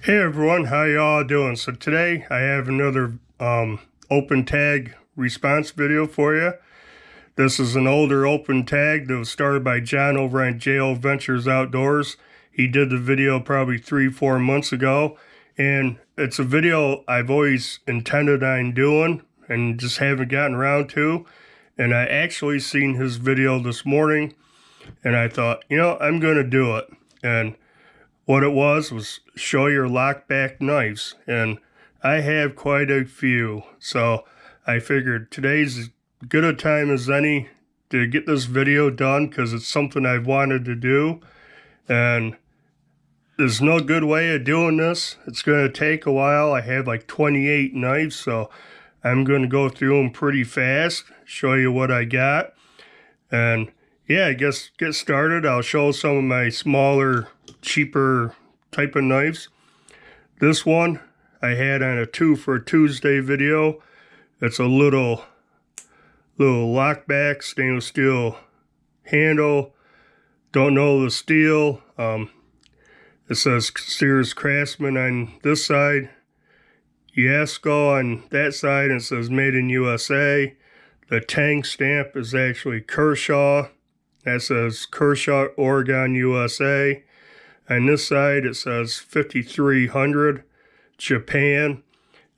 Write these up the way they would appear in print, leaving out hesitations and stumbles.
Hey everyone, how y'all doing? So today I have another open tag response video for you. This is an older open tag that was started by John over on JO Ventures Outdoors. He did the video probably 3-4 months ago, and it's a video I've always intended on doing and just haven't gotten around to. And I actually seen his video this morning and I thought, I'm gonna do it. And what it was show your lockback knives, and I have quite a few, so I figured today's as good a time as any to get this video done because it's something I've wanted to do, and there's no good way of doing this. It's going to take a while. I have like 28 knives, so I'm going to go through them pretty fast, show you what I got, and yeah, I guess get started. I'll show some of my smaller, cheaper type of knives. This one I had on a 2 for Tuesday video. It's a little lockback stainless steel handle. Don't know the steel. It says Sears Craftsman on this side, Yasco on that side, and it says Made in USA. The Tang stamp is actually Kershaw. That says Kershaw, Oregon, USA. On this side, it says 5300, Japan.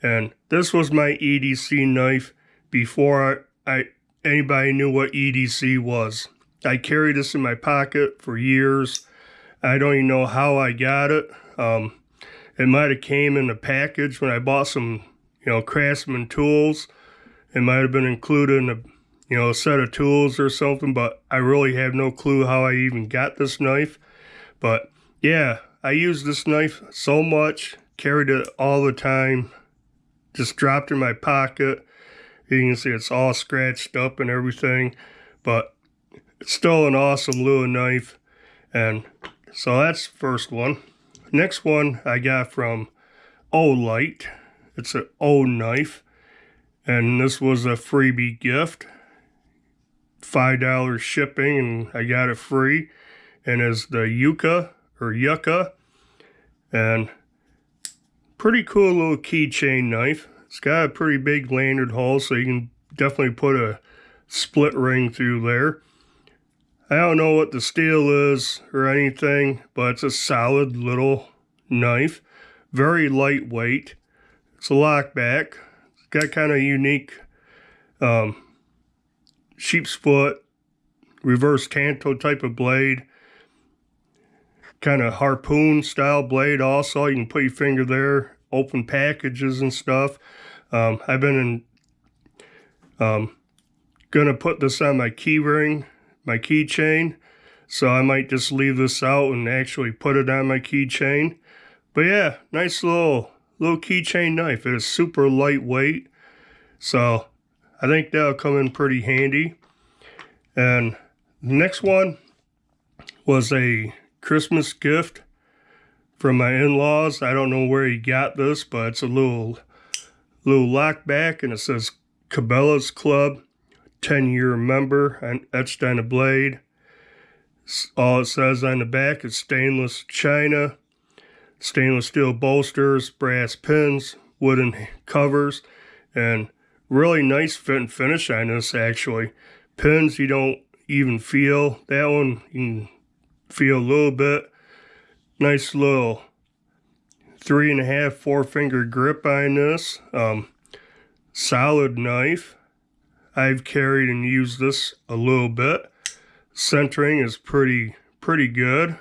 And this was my EDC knife before anybody knew what EDC was. I carried this in my pocket for years. I don't even know how I got it. It might have came in a package when I bought some, Craftsman tools. It might have been included in a set of tools or something, but I really have no clue how I even got this knife. But yeah, I used this knife so much, carried it all the time, just dropped in my pocket. You can see it's all scratched up and everything, but it's still an awesome little knife. And so that's the first one. Next one I got from Olight. It's an O knife, and this was a freebie gift. $5 shipping, and I got it free. And it's the Yucca, and pretty cool little keychain knife. It's got a pretty big lanyard hole, so you can definitely put a split ring through there. I don't know what the steel is or anything, but it's a solid little knife. Very lightweight. It's a lockback. It's got kind of unique sheep's foot, reverse tanto type of blade, kind of harpoon style blade also. You can put your finger there, open packages and stuff. I've been gonna put this on my key ring, my keychain, so I might just leave this out and actually put it on my keychain. But yeah, nice little keychain knife. It is super lightweight, so I think that'll come in pretty handy. And the next one was a Christmas gift from my in-laws. I don't know where he got this, but it's a little lockback, and it says Cabela's Club 10-year member, and etched on the blade. All it says on the back is stainless china, stainless steel bolsters, brass pins, wooden covers, and really nice fit and finish on this actually. Pins you don't even feel. That one you can feel a little bit. Nice little 3.5, 4-finger grip on this. Solid knife. I've carried and used this a little bit. Centering is pretty good.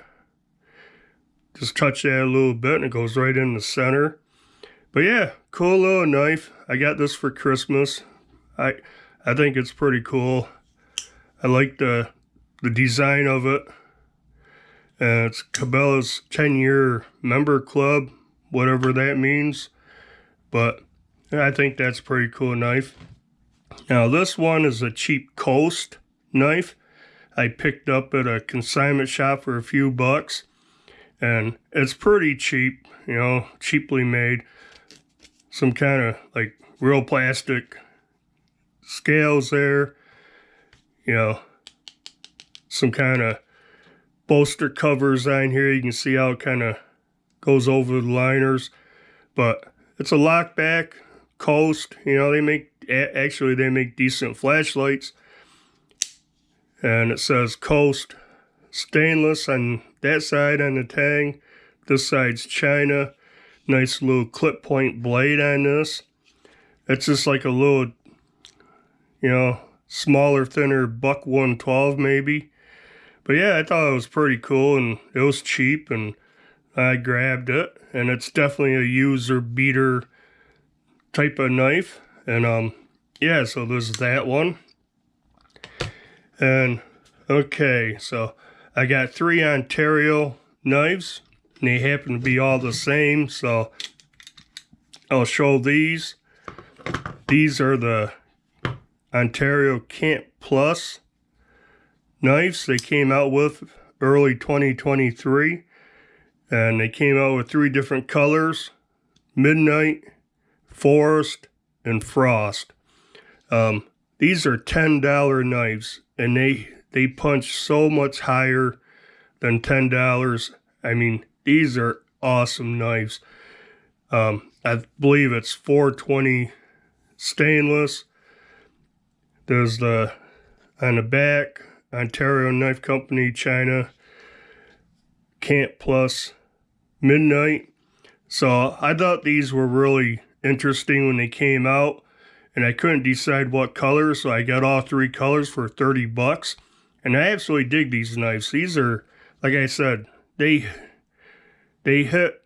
Just touch that a little bit and it goes right in the center. But yeah, cool little knife. I got this for Christmas. I think it's pretty cool. I like the design of it. And it's Cabela's 10-year member club, whatever that means. But I think that's a pretty cool knife. Now this one is a cheap Coast knife. I picked up at a consignment shop for a few bucks. And it's pretty cheap, cheaply made. Some kind of like real plastic scales there. Some kind of bolster covers on here. You can see how it kind of goes over the liners. But it's a lockback Coast. You know, they make decent flashlights. And it says Coast stainless on that side on the tang. This side's China. Nice little clip point blade on this. It's just like a little, you know, smaller, thinner buck 112 maybe. But yeah, I thought it was pretty cool, and it was cheap, and I grabbed it. And it's definitely a user beater type of knife. And yeah, so there's that one. And okay, so I got 3 Ontario knives, and they happen to be all the same, so I'll show these. These are the Ontario Camp Plus knives they came out with early 2023, and they came out with 3 different colors: Midnight, Forest, and Frost. These are $10 knives, and they punch so much higher than $10. I mean, these are awesome knives. I believe it's 420 stainless. There's on the back, Ontario Knife Company, China, Camp Plus, Midnight. So I thought these were really interesting when they came out, and I couldn't decide what color, so I got all 3 colors for $30. And I absolutely dig these knives. These are, like I said, they hit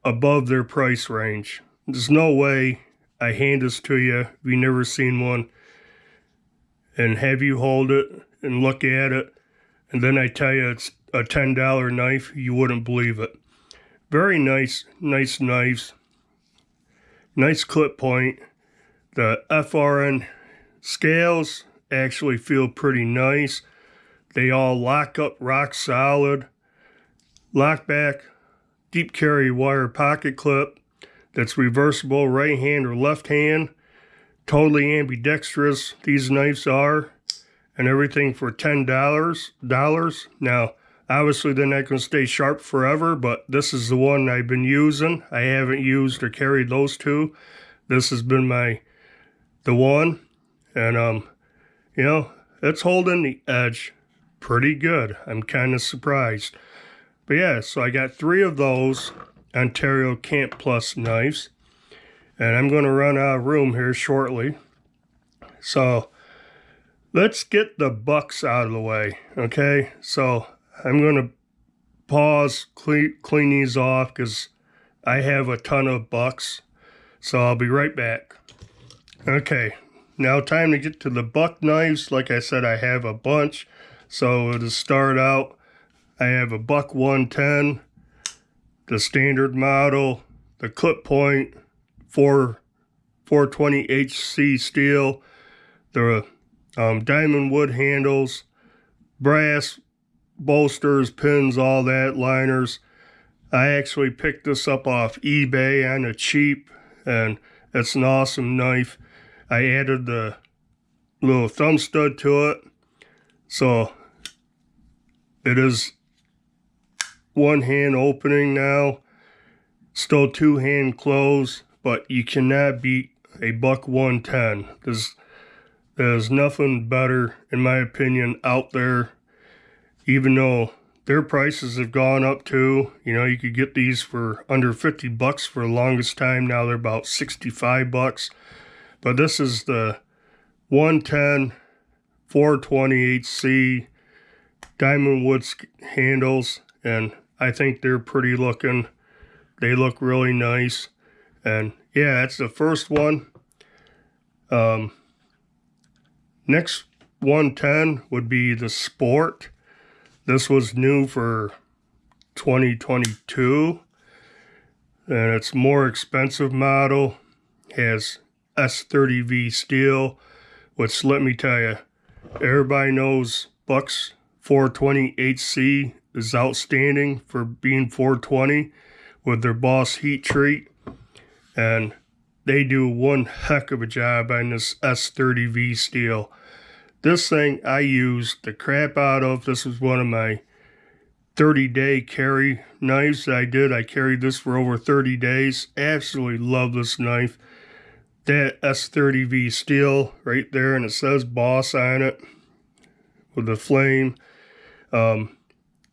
above their price range. There's no way I hand this to you if you've never seen one and have you hold it and look at it, and then I tell you it's a $10 knife. You wouldn't believe it. Very nice knives. Nice clip point. The FRN scales actually feel pretty nice. They all lock up rock solid. Lock back, deep carry wire pocket clip that's reversible right hand or left hand. Totally ambidextrous, these knives are. And everything for $10. Now, obviously they're not going to stay sharp forever, but this is the one I've been using. I haven't used or carried those 2. This has been the one. And, you know, it's holding the edge pretty good. I'm kind of surprised. But yeah, so I got 3 of those Ontario Camp Plus knives. And I'm going to run out of room here shortly. So let's get the bucks out of the way, okay? So I'm going to pause, clean these off because I have a ton of bucks. So I'll be right back. Okay, now time to get to the buck knives. Like I said, I have a bunch. So to start out, I have a buck 110, the standard model, the clip point, 420 HC steel, the diamond wood handles, brass bolsters, pins, all that, liners. I actually picked this up off eBay on a cheap, and it's an awesome knife. I added the little thumb stud to it, so it is 1-hand opening now, still 2-hand close, but you cannot beat a buck 110. There's nothing better, in my opinion, out there, even though their prices have gone up too. You know, you could get these for under $50 for the longest time. Now they're about $65. But this is the 110 420 HC diamond wood handles, and I think they're pretty looking. They look really nice. And yeah, that's the first one. Next 110 would be the Sport. This was new for 2022, and it's more expensive model. Has S30V steel, which, let me tell you, everybody knows Buck's 420 HC is outstanding for being 420 with their Boss heat treat, and they do one heck of a job on this S30V steel. This thing I used the crap out of. This was one of my 30-day carry knives that I did. I carried this for over 30 days. Absolutely love this knife. That S30V steel right there, and it says Boss on it with the flame,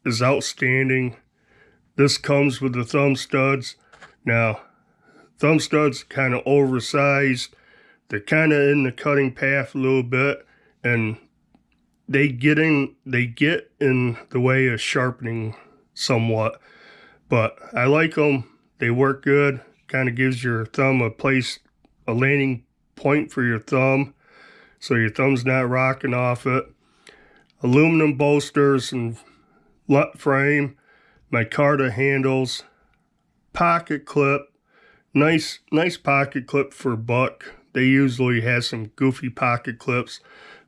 is outstanding. This comes with the thumb studs. Now, thumb studs kind of oversized. They're kind of in the cutting path a little bit, and they get in the way of sharpening somewhat. But I like them. They work good. Kind of gives your thumb a landing point for your thumb, so your thumb's not rocking off it. Aluminum bolsters and frame. Micarta handles. Pocket clip. Nice pocket clip for buck. They usually have some goofy pocket clips,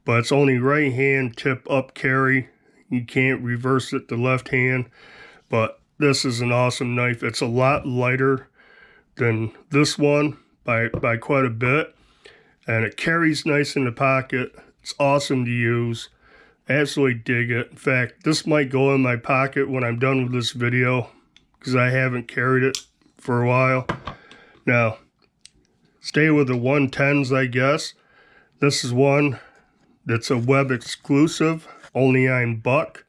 but it's only right hand tip up carry. You can't reverse it to left hand, but this is an awesome knife. It's a lot lighter than this one by quite a bit, and it carries nice in the pocket. It's awesome to use. Absolutely dig it. In fact, this might go in my pocket when I'm done with this video, because I haven't carried it for a while. Now, stay with the 110s, I guess. This is one that's a web exclusive, only on Buck.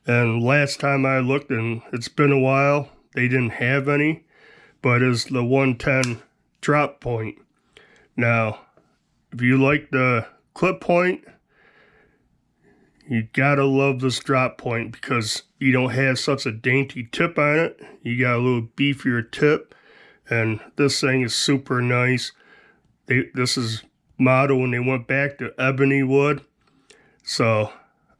And last time I looked, and it's been a while, they didn't have any, but it's the 110 drop point. Now, if you like the clip point, you gotta love this drop point because you don't have such a dainty tip on it. You got a little beefier tip, and this thing is super nice. This is model when they went back to ebony wood, so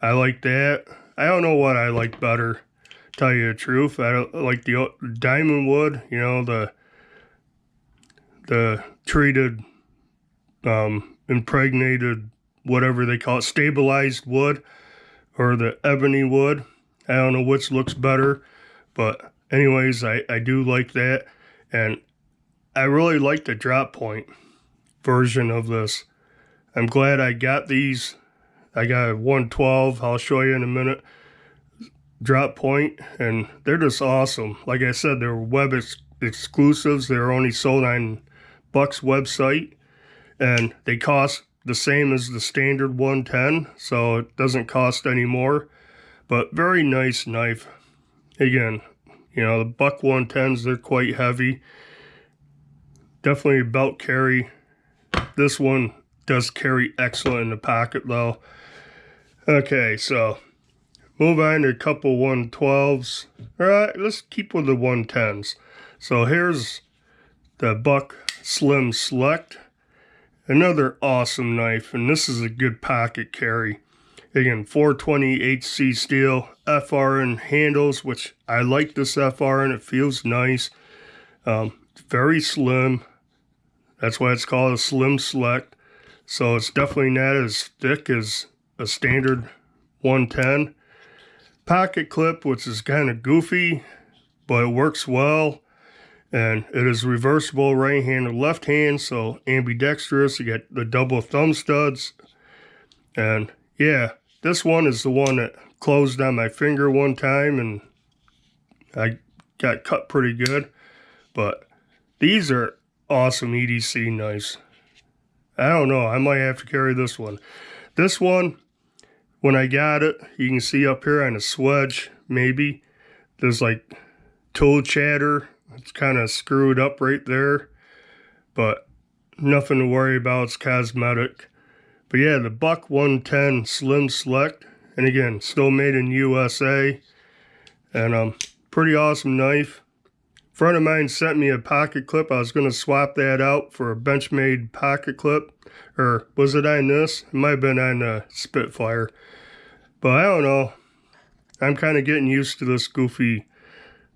I like that. I don't know what I like better, tell you the truth. I like the diamond wood, you know, the treated, impregnated, whatever they call it, stabilized wood, or the ebony wood. I don't know which looks better, but anyways, I do like that, and I really like the drop point version of this. I'm glad I got these. I got a 112, I'll show you in a minute, drop point, and they're just awesome. Like I said, they're web exclusives. They're only sold on Buck's website, and they cost the same as the standard 110, so it doesn't cost any more. But very nice knife. Again, you know, the Buck 110s, they're quite heavy. Definitely a belt carry. This one does carry excellent in the pocket though. Okay, so move on to a couple 112s. Alright, let's keep with the 110s. So here's the Buck Slim Select. Another awesome knife, and this is a good pocket carry. Again, 420 HC steel, FRN handles, which I like this FRN. It feels nice. Very slim. That's why it's called a Slim Select. So it's definitely not as thick as a standard 110. Pocket clip, which is kind of goofy, but it works well. And it is reversible right hand or left hand, so ambidextrous. You get the double thumb studs. And yeah, this one is the one that closed on my finger one time, and I got cut pretty good. But these are awesome EDC knives. I don't know, I might have to carry this one. This one, when I got it, you can see up here on the swedge, maybe, there's like tool chatter. It's kind of screwed up right there, but nothing to worry about. It's cosmetic. But yeah, the Buck 110 Slim Select, and again, still made in USA, and pretty awesome knife. A friend of mine sent me a pocket clip. I was going to swap that out for a Benchmade pocket clip, or was it on this? It might have been on the Spitfire, but I don't know. I'm kind of getting used to this goofy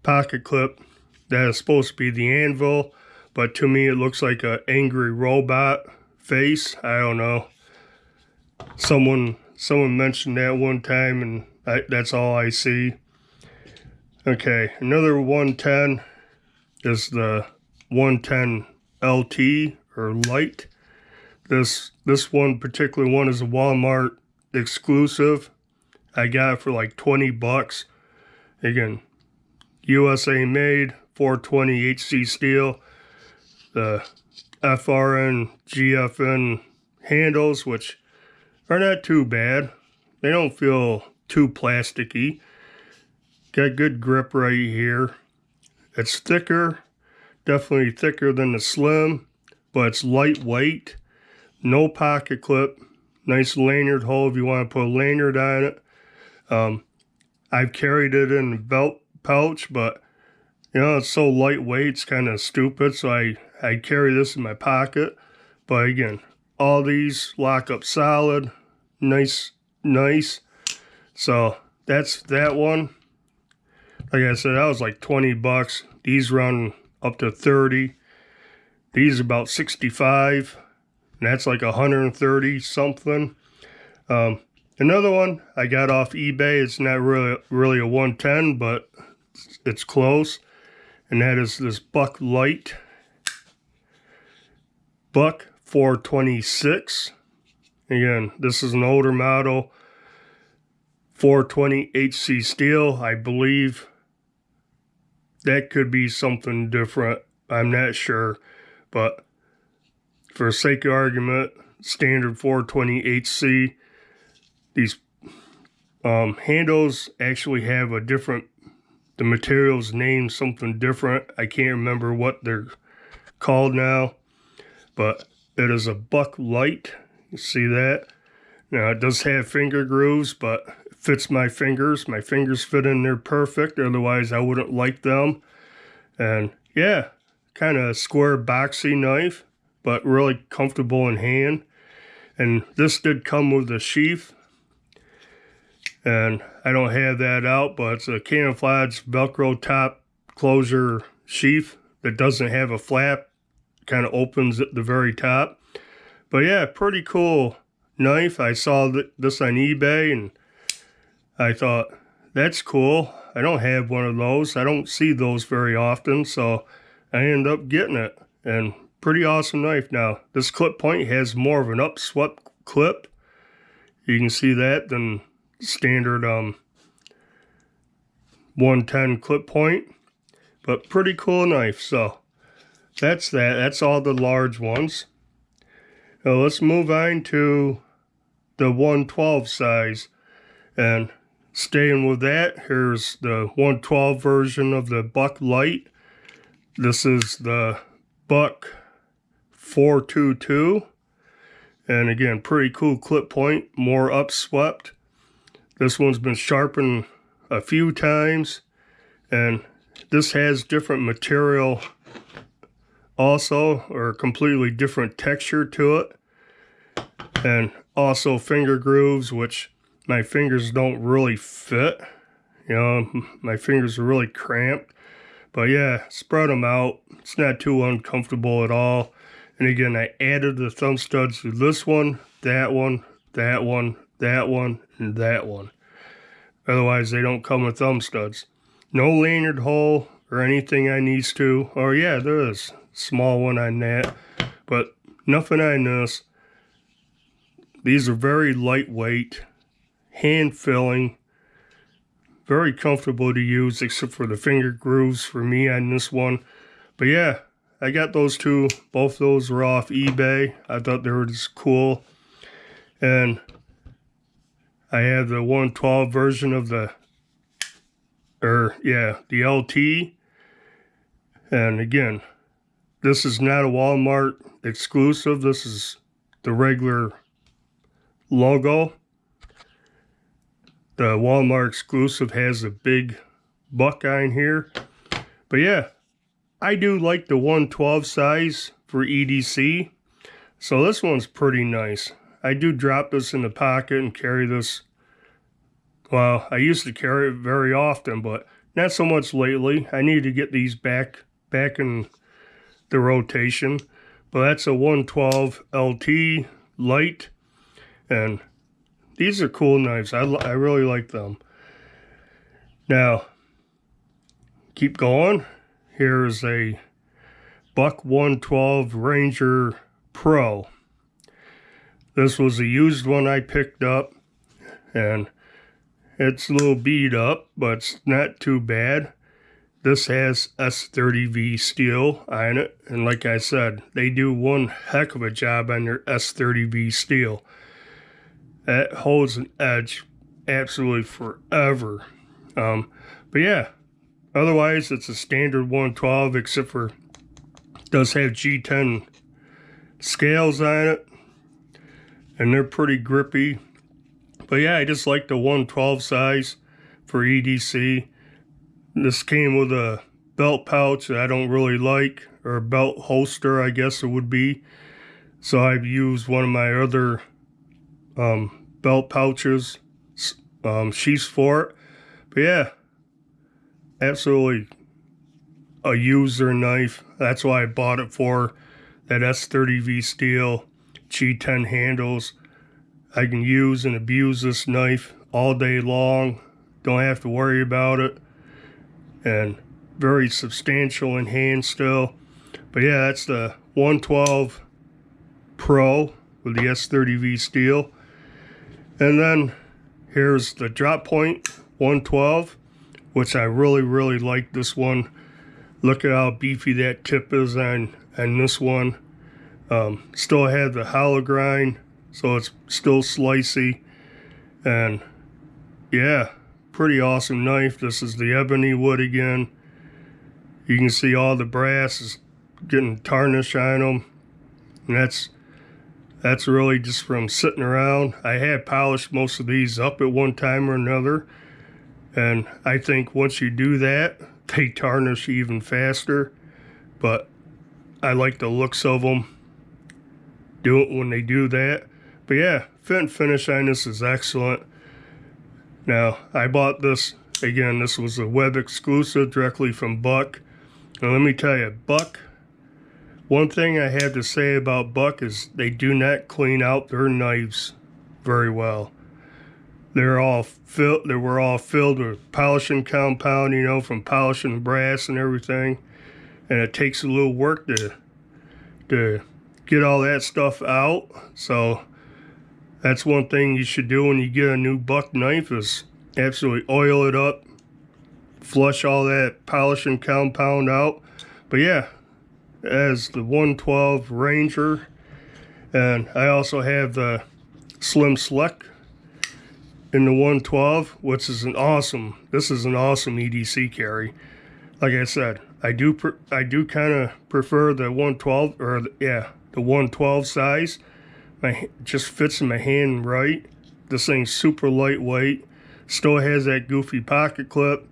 pocket clip. That is supposed to be the anvil, but to me it looks like an angry robot face. I don't know. Someone mentioned that one time, and that's all I see. Okay, another 110 is the 110 LT or Light. This one particular one is a Walmart exclusive. I got it for like 20 bucks. Again, USA made, 420 HC steel. The FRN, GFN handles, which are not too bad. They don't feel too plasticky. Got good grip right here. It's thicker, definitely thicker than the Slim, but it's lightweight. No pocket clip. Nice lanyard hole if you want to put a lanyard on it. I've carried it in a belt pouch, but you know, it's so lightweight, it's kind of stupid, so I carry this in my pocket. But again, all these lock up solid. Nice. So that's that one. Like I said, that was like 20 bucks. These run up to 30. These are about 65. And that's like 130 something. Another one I got off eBay. It's not really a 110, but it's close. And that is this Buck Light. Buck 426. Again, this is an older model. 420 HC steel, I believe. That could be something different. I'm not sure. But for sake of argument, standard 420 HC. These handles actually have a different, the material's named something different. I can't remember what they're called now. But it is a Buck Light. You see that? Now, it does have finger grooves, but it fits my fingers. My fingers fit in there perfect. Otherwise, I wouldn't like them. And yeah, kind of square boxy knife, but really comfortable in hand. And this did come with a sheath. And I don't have that out, but it's a camouflage Velcro top closure sheath that doesn't have a flap. Kind of opens at the very top. But yeah, pretty cool knife. I saw this on eBay and I thought, that's cool. I don't have one of those. I don't see those very often, so I ended up getting it. And pretty awesome knife. Now, this clip point has more of an upswept clip. You can see that than standard 110 clip point. But pretty cool knife, so that's that. That's all the large ones. Now let's move on to the 112 size. And staying with that, here's the 112 version of the Buck Light. This is the Buck 422. And again, pretty cool clip point, more upswept. This one's been sharpened a few times. And this has different material also, or completely different texture to it. And also finger grooves, which my fingers don't really fit. You know, my fingers are really cramped. But yeah, spread them out. It's not too uncomfortable at all. And again, I added the thumb studs to this one, that one, that one, that one, and that one. Otherwise, they don't come with thumb studs. No lanyard hole or anything I needs to. Oh yeah, there is. Small one on that, but nothing on this. These are very lightweight, hand filling, very comfortable to use except for the finger grooves for me on this one. But yeah, I got those two. Both those were off eBay. I thought they were just cool. And I have the 112 version of the LT. And again, this is not a Walmart exclusive. This is the regular logo. The Walmart exclusive has a big buck on here. But yeah, I do like the 112 size for EDC. So this one's pretty nice. I do drop this in the pocket and carry this. Well, I used to carry it very often, but not so much lately. I need to get these back in the rotation. But that's a 112 LT light, and these are cool knives. I really like them. Now, keep going. Here's a Buck 112 Ranger Pro. This was a used one I picked up, and It's a little beat up, but it's not too bad. This has S30V steel on it, and like I said, they do one heck of a job on their S30V steel. That holds an edge absolutely forever. But yeah, otherwise it's a standard 112, except for it does have G10 scales on it, and they're pretty grippy. But yeah, I just like the 112 size for EDC. This came with a belt pouch that I don't really like, or a belt holster, I guess it would be. So I've used one of my other belt pouches, sheaths for it. But yeah, absolutely a user knife. That's why I bought it for. That S30V steel, G10 handles. I can use and abuse this knife all day long. Don't have to worry about it. And very substantial in hand still. But yeah, that's the 112 Pro with the S30V steel. And then here's the Drop Point 112, which I really like this one. Look at how beefy that tip is on this one. Still had the hollow grind, so it's still slicey. And yeah, pretty awesome knife. This is the ebony wood again. You can see all the brass is getting tarnish on them, and that's really just from sitting around. I had polished most of these up at one time or another, and I think once you do that, they tarnish even faster. But I like the looks of them when they do that. But yeah, fit and finish on this is excellent. Now, I bought this, again, this was a web exclusive directly from Buck. Now let me tell you, Buck, one thing I have to say about Buck is they do not clean out their knives very well. They were all filled with polishing compound, you know, from polishing brass and everything. And it takes a little work to get all that stuff out. So that's one thing you should do when you get a new Buck knife, is absolutely oil it up, flush all that polishing compound out. But yeah, as the 112 Ranger, and I also have the Slim Select in the 112, which is this is an awesome EDC carry. Like I said, I do kind of prefer the 112, or the 112 size. Just fits in my hand right. This thing's super lightweight. Still has that goofy pocket clip,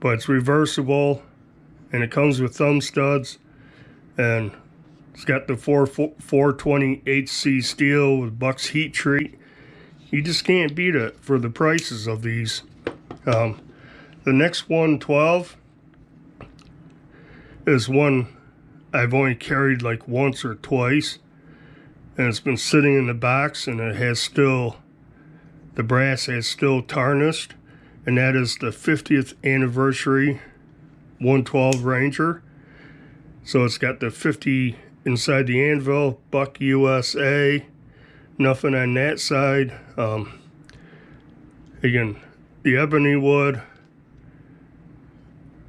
but it's reversible, and it comes with thumb studs, and it's got the 420 HC steel with Buck's heat treat. You just can't beat it for the prices of these. The next 112 is one I've only carried like once or twice, and it's been sitting in the box, and it has still, the brass has still tarnished, and that is the 50th anniversary 112 Ranger. So it's got the 50 inside the anvil, Buck USA, nothing on that side. Again, the ebony wood,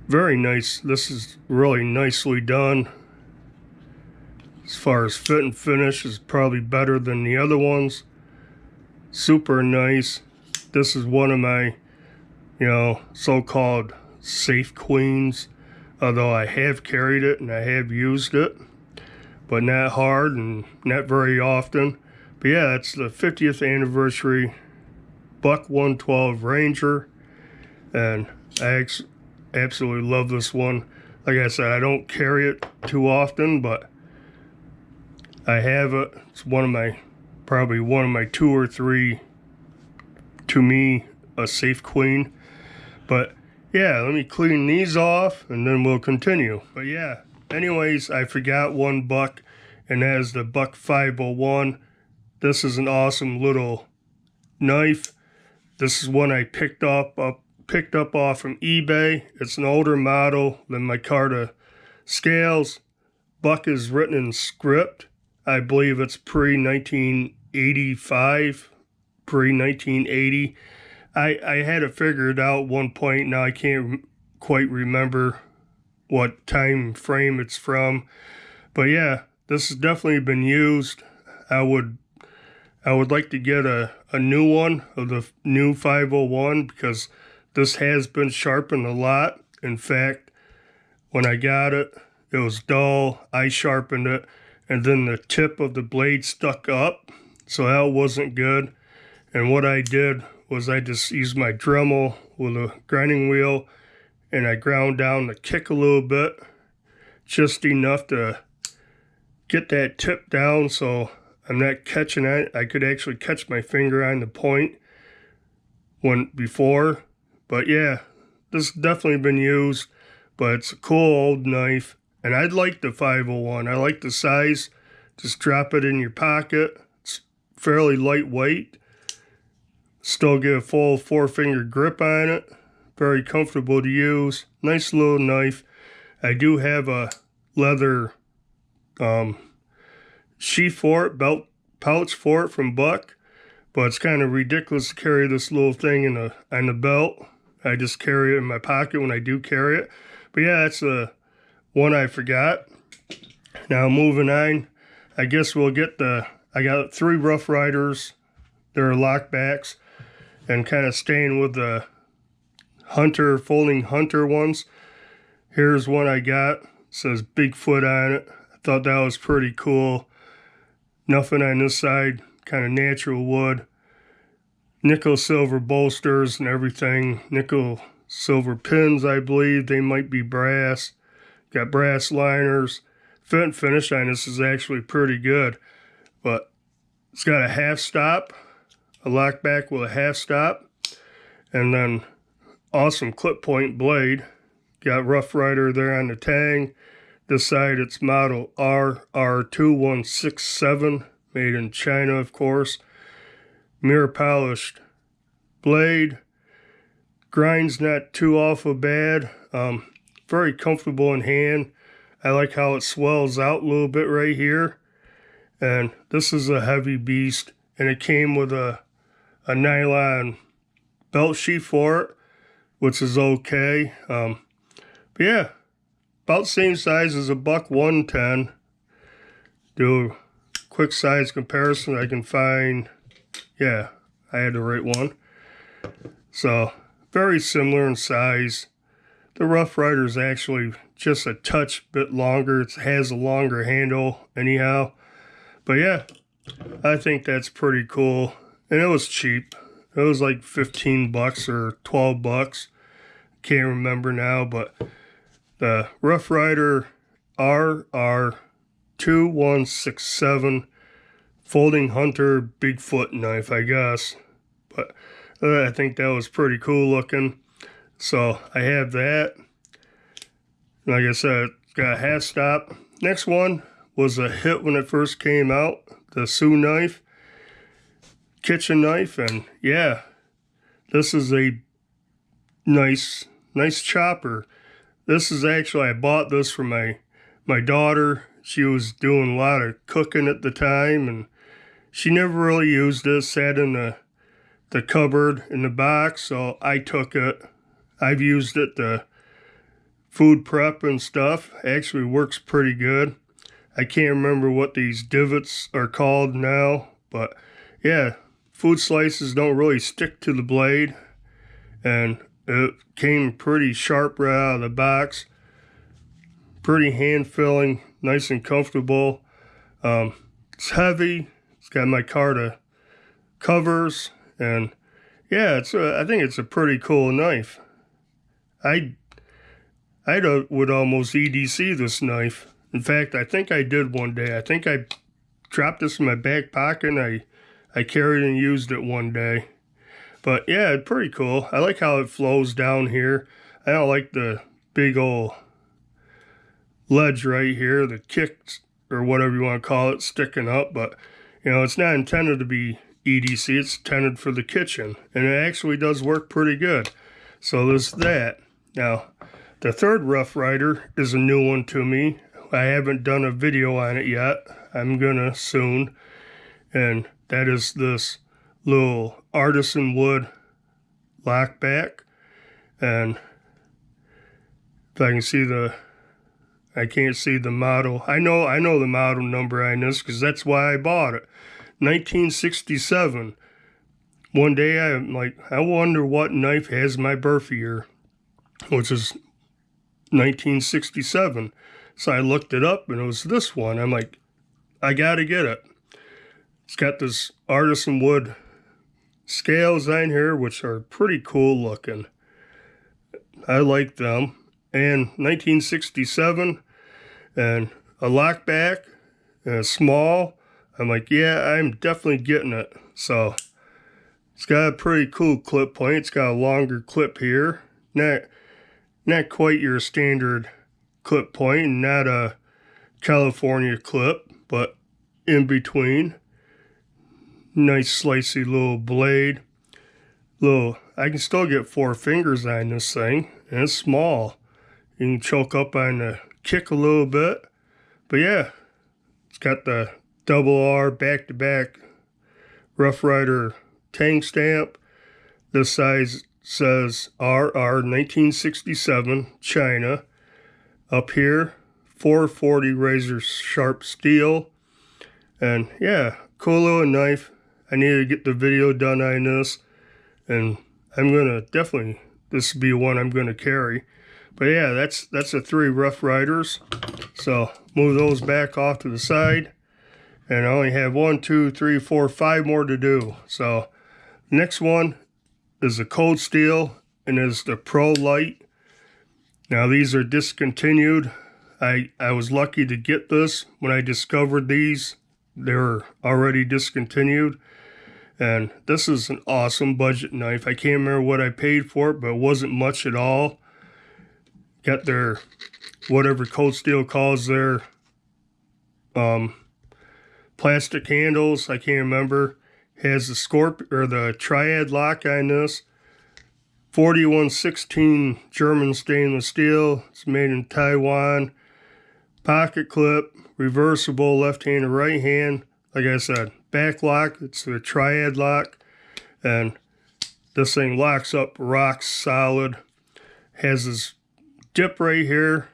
very nice. This is really nicely done. As far as fit and finish, is probably better than the other ones. Super nice. This is one of my, so-called safe queens, although I have carried it and I have used it, but not hard and not very often. But yeah, it's the 50th anniversary Buck 112 Ranger, and I absolutely love this one. Like I said, I don't carry it too often, but I have it. It's probably one of my 2 or 3, to me, a safe queen. But yeah, let me clean these off and then we'll continue. But yeah, anyways, I forgot one Buck, and that is the Buck 501. This is an awesome little knife. This is one I picked up off from eBay. It's an older model than my Carta scales. Buck is written in script. I believe it's pre-1985, pre-1980. I had it figured out at one point. Now I can't quite remember what time frame it's from. But yeah, this has definitely been used. I would like to get a new one of the new 501 because this has been sharpened a lot. In fact, when I got it, it was dull. I sharpened it, and then the tip of the blade stuck up, so that wasn't good. And what I did was I just used my Dremel with a grinding wheel, and I ground down the kick a little bit, just enough to get that tip down so I'm not catching it. I could actually catch my finger on the point before. But yeah, this has definitely been used, but it's a cool old knife. And I'd like the 501. I like the size. Just drop it in your pocket. It's fairly lightweight. Still get a full 4-finger grip on it. Very comfortable to use. Nice little knife. I do have a leather sheath for it, belt pouch for it from Buck. But it's kind of ridiculous to carry this little thing on the belt. I just carry it in my pocket when I do carry it. But yeah, that's the one I forgot. Now moving on, I guess we'll get I got 3 Rough Riders. They're lockbacks. And kind of staying with the folding hunter ones. Here's one I got. It says Bigfoot on it. I thought that was pretty cool. Nothing on this side, kind of natural wood. Nickel silver bolsters and everything. Nickel silver pins, I believe. They might be brass. Got brass liners. Fit and finish on this is actually pretty good. But it's got a half stop. A lockback with a half stop, and then awesome clip point blade. Got Rough Rider there on the tang. This side it's model RR2167, made in China, of course. Mirror polished blade. Grind's not too awful bad. Very comfortable in hand. I like how it swells out a little bit right here. And this is a heavy beast, and it came with a nylon belt sheath for it, which is okay. But yeah, about the same size as a Buck 110. Do a quick size comparison. I can find, yeah, I had the right one. So very similar in size. The Rough Rider is actually just a touch bit longer. It has a longer handle anyhow. But yeah, I think that's pretty cool. And it was cheap. It was like 15 bucks or 12 bucks. Can't remember now, but the Rough Rider RR2167 folding hunter Bigfoot knife, I guess. But I think that was pretty cool looking. So I have that. Like I said, it's got a half stop. Next one was a hit when it first came out. The Sioux knife. Kitchen knife, and yeah, this is a nice chopper. This is actually, I bought this for my daughter. She was doing a lot of cooking at the time, and she never really used this. Sat in the cupboard in the box, so I took it. I've used it to food prep and stuff. Actually works pretty good. I can't remember what these divots are called now, but yeah, food slices don't really stick to the blade, and it came pretty sharp right out of the box. Pretty hand-filling, nice and comfortable. It's heavy. It's got micarta covers, and yeah, I think it's a pretty cool knife. I would almost EDC this knife. In fact, I think I did one day. I think I dropped this in my back pocket, and I carried and used it one day. But yeah, it's pretty cool. I like how it flows down here. I don't like the big old ledge right here, the kick or whatever you want to call it, sticking up. But you know, it's not intended to be EDC. It's intended for the kitchen, and it actually does work pretty good. So there's that. Now, the third Rough Rider is a new one to me. I haven't done a video on it yet. I'm gonna soon. And that is this little artisan wood lock back. And if I can see I can't see the model. I know the model number on this because that's why I bought it. 1967. One day I'm like, I wonder what knife has my birth year, which is 1967. So I looked it up and it was this one. I'm like, I gotta get it. It's got this artisan wood scales on here, which are pretty cool looking. I like them. And 1967, and a lockback, and a small. I'm like, yeah, I'm definitely getting it. So it's got a pretty cool clip point. It's got a longer clip here. Not quite your standard clip point, and not a California clip, but in between. Nice slicey little blade. I can still get 4 fingers on this thing, and it's small. You can choke up on the kick a little bit. But yeah, it's got the double R back-to-back Rough Rider tang stamp. This size says RR 1967 China. Up here, 440 razor sharp steel. And yeah, cool little knife. I need to get the video done on this. And I'm gonna definitely, this will be one I'm gonna carry. But yeah, that's the 3 Rough Riders. So move those back off to the side. And I only have 1, 2, 3, 4, 5 more to do. So next one is the Cold Steel, and is the Pro Light. Now these are discontinued. I was lucky to get this. When I discovered these, they were already discontinued. And this is an awesome budget knife. I can't remember what I paid for it, but it wasn't much at all. Got their, whatever Cold Steel calls their plastic handles. I can't remember. Has the triad lock on this. 4116 German stainless steel. It's made in Taiwan. Pocket clip, reversible, left hand and right hand. Like I said, back lock. It's the triad lock, and this thing locks up rock solid. Has this dip right here,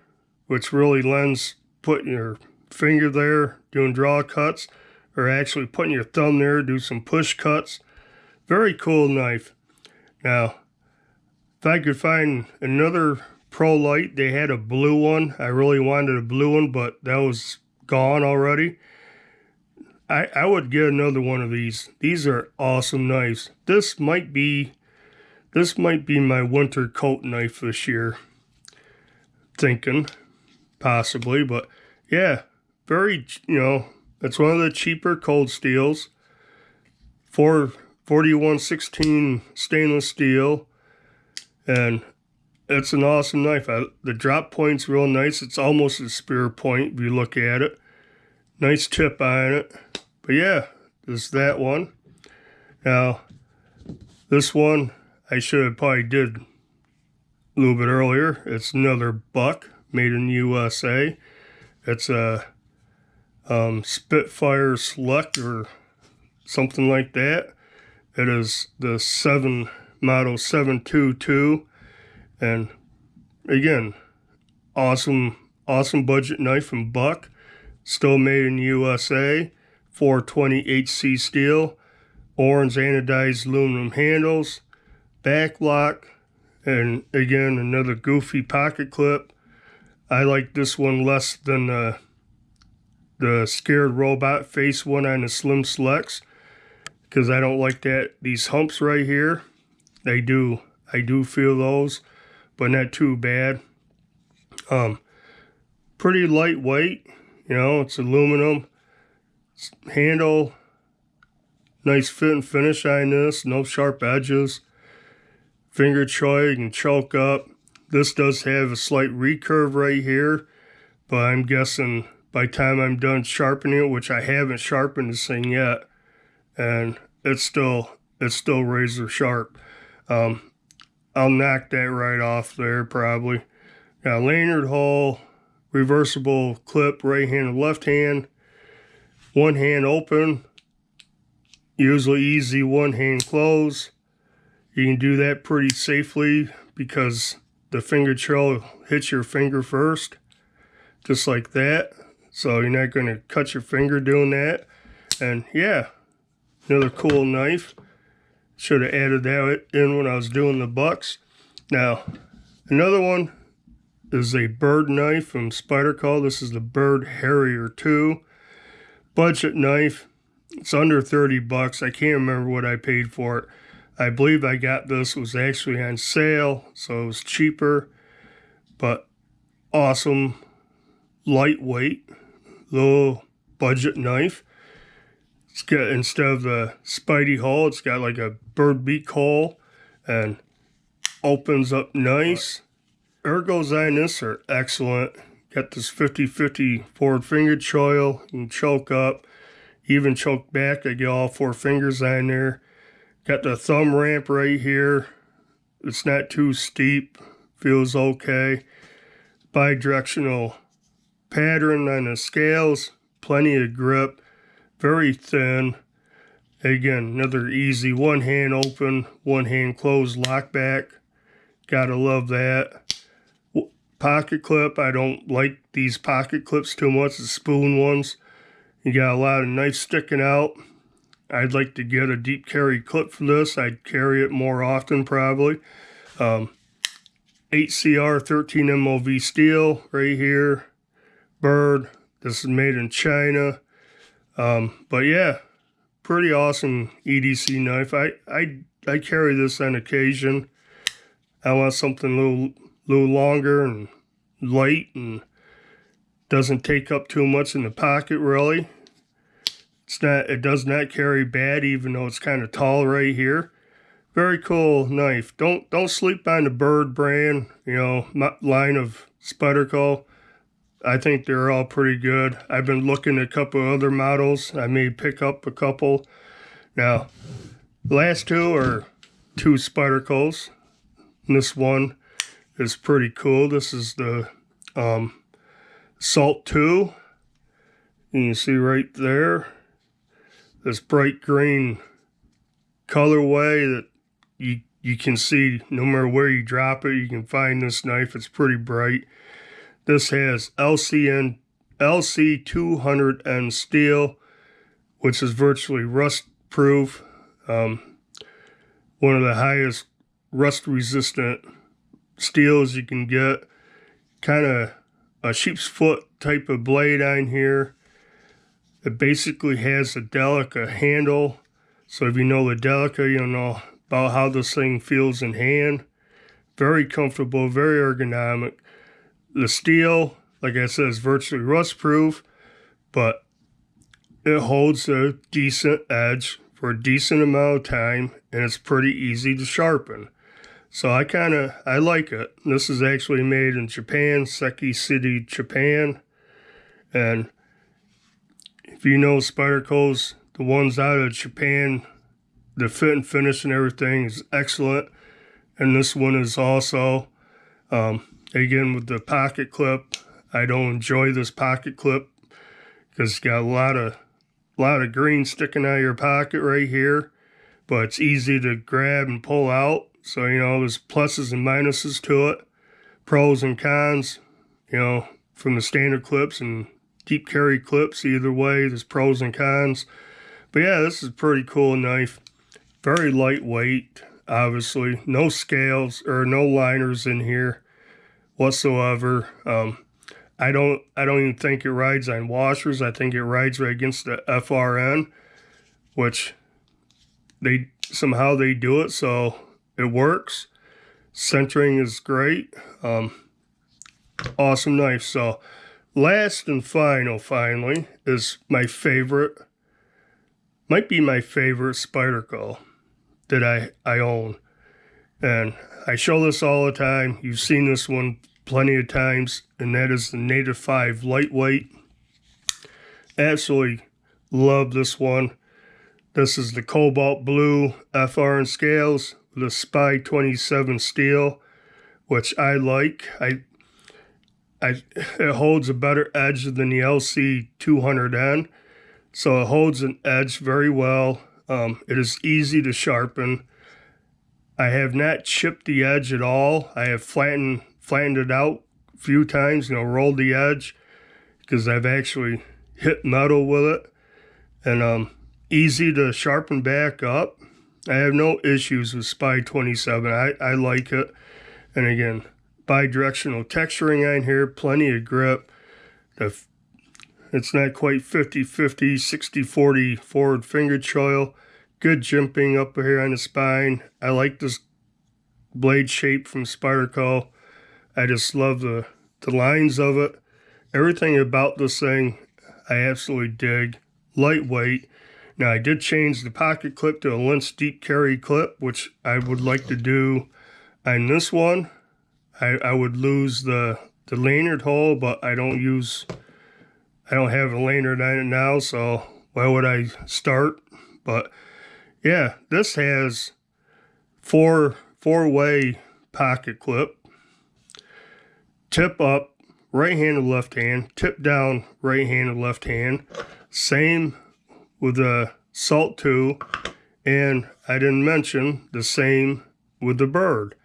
which really lends putting your finger there, doing draw cuts, or actually putting your thumb there, do some push cuts. Very cool knife. Now, if I could find another Pro Light, they had a blue one. I really wanted a blue one, but that was gone already. I would get another one of these. These are awesome knives. This might be my winter coat knife this year. Thinking, possibly, but yeah, very, it's one of the cheaper Cold Steels. 4116 stainless steel, and it's an awesome knife. The drop point's real nice. It's almost a spear point if you look at it. Nice tip on it. But yeah, there's that one. Now, this one I should have probably did a little bit earlier. It's another Buck, made in USA. It's a Spitfire Select or something like that. It is the model 722, and again, awesome budget knife from Buck. Still made in USA. 420 HC steel, orange anodized aluminum handles, back lock, and again another goofy pocket clip. I like this one less than the Scared Robot face one on the Slim Selects, because I don't like these humps right here. I do feel those, but not too bad. Pretty lightweight, it's aluminum. Handle, nice fit and finish on this, no sharp edges. Finger choy, you can choke up. This does have a slight recurve right here, but I'm guessing by the time I'm done sharpening it, which I haven't sharpened this thing yet, and it's still razor sharp. I'll knock that right off there probably. Got a lanyard hole, reversible clip, right hand and left hand. One hand open, usually easy one hand close. You can do that pretty safely because the finger trail hits your finger first, just like that. So you're not going to cut your finger doing that. And yeah, another cool knife. Should have added that in when I was doing the bucks. Now, another one is a bird knife from Spyderco. This is the Bird Harrier 2. Budget knife. It's under 30 bucks. I can't remember what I paid for it. I believe I got this. It was actually on sale, so it was cheaper. But awesome, lightweight, little budget knife. It's got, instead of the Spidey hole, it's got like a bird beak hole and opens up nice. Ergos on this are excellent. Got this 50-50 forward finger choil. You can choke up, even choke back. I get all 4 fingers on there. Got the thumb ramp right here. It's not too steep. Feels okay. Bi-directional pattern on the scales. Plenty of grip. Very thin. Again, another easy one hand open, one hand closed lock back. Gotta love that. Pocket clip. I don't like these pocket clips too much, the spoon ones. You got a lot of knife sticking out. I'd like to get a deep carry clip for this. I'd carry it more often probably. 8CR 13 MOV steel right here. Bird. This is made in China. But yeah, pretty awesome EDC knife. I carry this on occasion. I want something a little longer and light and doesn't take up too much in the pocket really. It does not carry bad, even though it's kind of tall right here. Very cool knife. Don't sleep on the Bird brand, you know, line of Spyderco. I think they're all pretty good. I've been looking at a couple of other models. I may pick up a couple. Now, the last two are 2 Spydercos. This one is pretty cool. This is the Salt 2. You can see right there. This bright green colorway that you can see no matter where you drop it, you can find this knife. It's pretty bright. This has LC200N steel, which is virtually rust proof. One of the highest rust resistant steels you can get. Kind of a sheep's foot type of blade on here. It basically has a Delica handle. So if you know the Delica, you'll know about how this thing feels in hand. Very comfortable, very ergonomic. The steel, like I said, is virtually rust proof, but it holds a decent edge for a decent amount of time, and it's pretty easy to sharpen. So I like it. This is actually made in Japan, Seki City, Japan. And if you know Spyderco's, the ones out of Japan, the fit and finish and everything is excellent. And this one is also, again, with the pocket clip. I don't enjoy this pocket clip because it's got a lot of green sticking out of your pocket right here. But it's easy to grab and pull out. So, you know, there's pluses and minuses to it. Pros and cons, you know, from the standard clips and deep carry clips. Either way, there's pros and cons. But yeah, this is a pretty cool knife. Very lightweight, obviously. No scales or no liners in here whatsoever. I don't even think it rides on washers. I think it rides right against the FRN, which somehow they do it, so it works. Centering is great. Awesome knife. So last and finally is my favorite, might be my favorite Spyderco that I own. And I show this all the time. You've seen this one plenty of times, and that is the Native 5 Lightweight. Absolutely love this one. This is the cobalt blue FRN scales with a Spy 27 steel, which I like. It holds a better edge than the LC 200N, so it holds an edge very well. It is easy to sharpen. I have not chipped the edge at all. I have flattened it out a few times, rolled the edge, because I've actually hit metal with it. And easy to sharpen back up. I have no issues with Spy 27. I like it. And again, bi-directional texturing on here, plenty of grip. It's not quite 50-50, 60-40 forward finger choil. Good jimping up here on the spine. I like this blade shape from Spyderco. I just love the lines of it. Everything about this thing I absolutely dig. Lightweight. Now I did change the pocket clip to a Lintz deep carry clip, which I would like to do on this one. I would lose the lanyard hole, but I don't have a lanyard on it now, so why would I start? But yeah, this has four-way pocket clip. Tip up, right hand and left hand. Tip down, right hand and left hand. Same with the Salt 2. And I didn't mention the same with the Bird.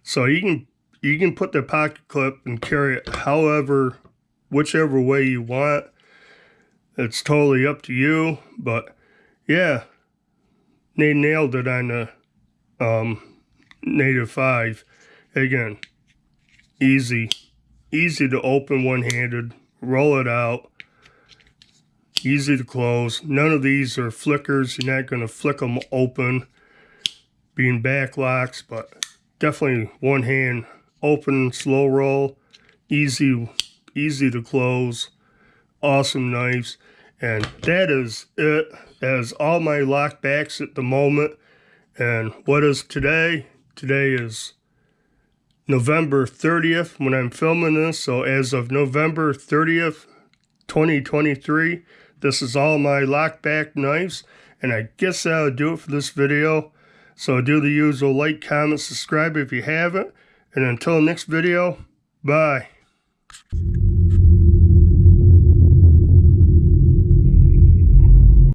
So you can put the pocket clip and carry it whichever way you want. It's totally up to you. But yeah, they nailed it on the Native 5. Again, easy to open one-handed, roll it out, easy to close. None of these are flickers. You're not going to flick them open, being back locks, but definitely one hand open, slow roll, easy to close. Awesome knives. And that is it. That is all my lockbacks at the moment. And what is today? Today is November 30th when I'm filming this. So as of November 30th, 2023, this is all my lockback knives. And I guess that'll do it for this video. So do the usual like, comment, subscribe if you haven't. And until next video, bye.